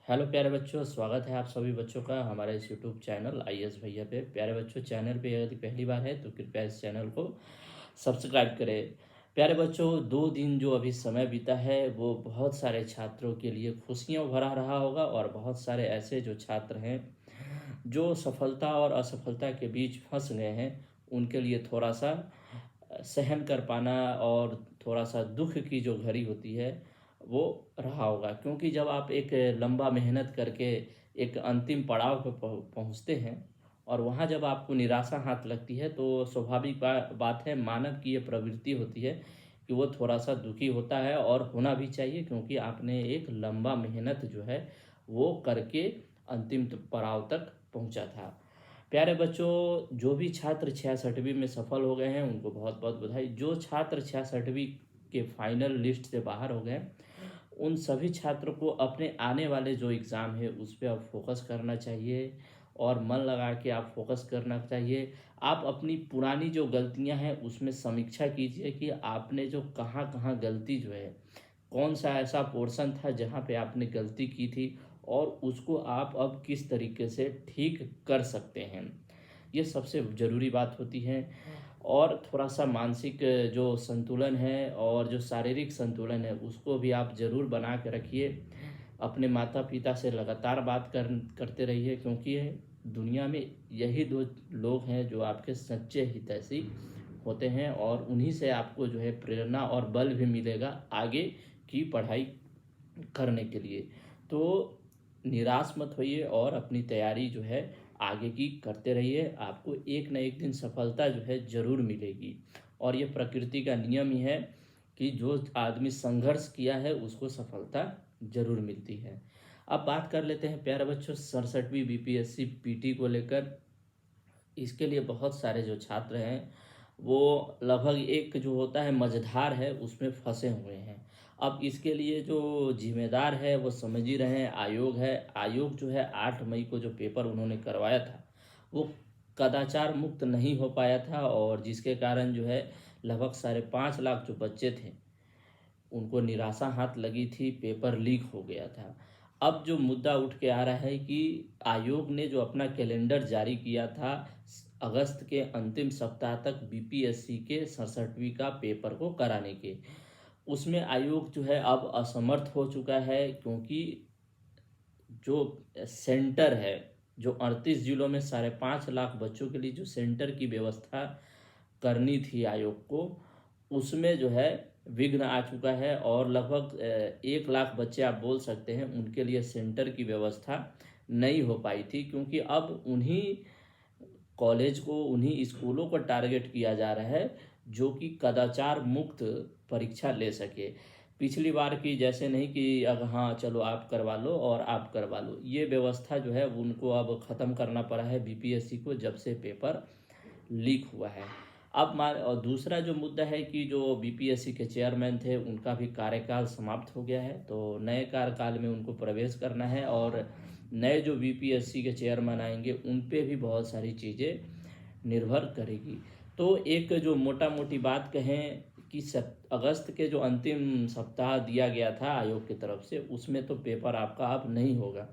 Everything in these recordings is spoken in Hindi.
हेलो प्यारे बच्चों, स्वागत है आप सभी बच्चों का हमारे इस यूट्यूब चैनल आईएएस भैया पे। प्यारे बच्चों, चैनल पे यदि पहली बार है तो कृपया इस चैनल को सब्सक्राइब करें। प्यारे बच्चों, 2 दिन जो अभी समय बीता है वो बहुत सारे छात्रों के लिए खुशियों भरा रहा होगा और बहुत सारे ऐसे जो छात्र हैं जो सफलता और असफलता के बीच फंस गए हैं उनके लिए थोड़ा सा सहन कर पाना और थोड़ा सा दुख की जो घड़ी होती है वो रहा होगा। क्योंकि जब आप एक लंबा मेहनत करके एक अंतिम पड़ाव पर पहुंचते हैं और वहां जब आपको निराशा हाथ लगती है तो स्वाभाविक बात है, मानव की ये प्रवृत्ति होती है कि वो थोड़ा सा दुखी होता है और होना भी चाहिए, क्योंकि आपने एक लंबा मेहनत जो है वो करके अंतिम पड़ाव तक पहुंचा था। प्यारे बच्चों, जो भी छात्र 66वीं में सफल हो गए हैं उनको बहुत बहुत बधाई। जो छात्र 66वीं के फाइनल लिस्ट से बाहर हो गए उन सभी छात्रों को अपने आने वाले जो एग्ज़ाम है उस पर अब फोकस करना चाहिए और मन लगा के आप फोकस करना चाहिए। आप अपनी पुरानी जो गलतियां हैं उसमें समीक्षा कीजिए कि आपने जो कहाँ कहाँ गलती जो है, कौन सा ऐसा पोर्शन था जहाँ पे आपने गलती की थी और उसको आप अब किस तरीके से ठीक कर सकते हैं। ये सबसे ज़रूरी बात होती है। और थोड़ा सा मानसिक जो संतुलन है और जो शारीरिक संतुलन है उसको भी आप ज़रूर बना के रखिए। अपने माता पिता से लगातार बात करते रहिए, क्योंकि दुनिया में यही दो लोग हैं जो आपके सच्चे हितैषी होते हैं और उन्हीं से आपको जो है प्रेरणा और बल भी मिलेगा आगे की पढ़ाई करने के लिए। तो निराश मत होइए और अपनी तैयारी जो है आगे की करते रहिए। आपको एक न एक दिन सफलता जो है ज़रूर मिलेगी और ये प्रकृति का नियम ही है कि जो आदमी संघर्ष किया है उसको सफलता ज़रूर मिलती है। अब बात कर लेते हैं प्यारे बच्चों 67वीं बीपीएससी पीटी को लेकर। इसके लिए बहुत सारे जो छात्र हैं वो लगभग एक जो होता है मझधार है उसमें फंसे हुए हैं। अब इसके लिए जो जिम्मेदार है वो समझ ही रहे हैं, आयोग है। आयोग जो है 8 मई को जो पेपर उन्होंने करवाया था वो कदाचार मुक्त नहीं हो पाया था और जिसके कारण जो है लगभग 5.5 लाख जो बच्चे थे उनको निराशा हाथ लगी थी, पेपर लीक हो गया था। अब जो मुद्दा उठ के आ रहा है कि आयोग ने जो अपना कैलेंडर जारी किया था अगस्त के अंतिम सप्ताह तक बीपीएससी के 67वीं का पेपर को कराने के, उसमें आयोग जो है अब असमर्थ हो चुका है। क्योंकि जो सेंटर है, जो 38 जिलों में 5.5 लाख बच्चों के लिए जो सेंटर की व्यवस्था करनी थी आयोग को, उसमें जो है विघ्न आ चुका है और लगभग 1 लाख बच्चे आप बोल सकते हैं उनके लिए सेंटर की व्यवस्था नहीं हो पाई थी। क्योंकि अब उन्हीं कॉलेज को, उन्हीं स्कूलों को टारगेट किया जा रहा है जो कि कदाचार मुक्त परीक्षा ले सके। पिछली बार की जैसे नहीं कि अब हाँ चलो आप करवा लो और आप करवा लो, ये व्यवस्था जो है उनको अब ख़त्म करना पड़ा है बीपीएससी को, जब से पेपर लीक हुआ है। अब मान और दूसरा जो मुद्दा है कि जो बीपीएससी के चेयरमैन थे उनका भी कार्यकाल समाप्त हो गया है, तो नए कार्यकाल में उनको प्रवेश करना है और नए जो बीपीएससी के चेयरमैन आएंगे उन पे भी बहुत सारी चीज़ें निर्भर करेगी। तो एक जो मोटा मोटी बात कहें कि अगस्त के जो अंतिम सप्ताह दिया गया था आयोग की तरफ से उसमें तो पेपर आपका अब नहीं होगा।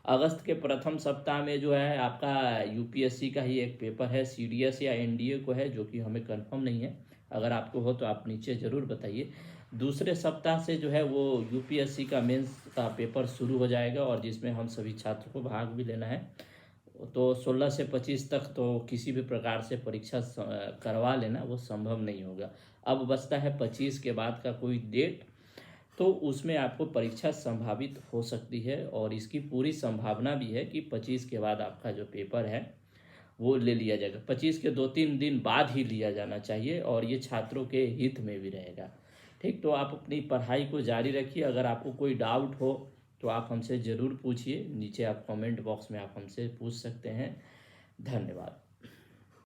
अगस्त के प्रथम सप्ताह में जो है आपका यूपीएससी का ही एक पेपर है, सीडीएस या एनडीए को है, जो कि हमें कंफर्म नहीं है। अगर आपको हो तो आप नीचे ज़रूर बताइए। दूसरे सप्ताह से जो है वो यूपीएससी का मेंस का पेपर शुरू हो जाएगा और जिसमें हम सभी छात्रों को भाग भी लेना है। तो 16 से 25 तक तो किसी भी प्रकार से परीक्षा करवा लेना वो संभव नहीं होगा। अब बचता है 25 के बाद का कोई डेट, तो उसमें आपको परीक्षा संभावित हो सकती है और इसकी पूरी संभावना भी है कि 25 के बाद आपका जो पेपर है वो ले लिया जाएगा। 25 के 2-3 दिन बाद ही लिया जाना चाहिए और ये छात्रों के हित में भी रहेगा। ठीक, तो आप अपनी पढ़ाई को जारी रखिए। अगर आपको कोई डाउट हो तो आप हमसे ज़रूर पूछिए, नीचे आप कमेंट बॉक्स में आप हमसे पूछ सकते हैं। धन्यवाद।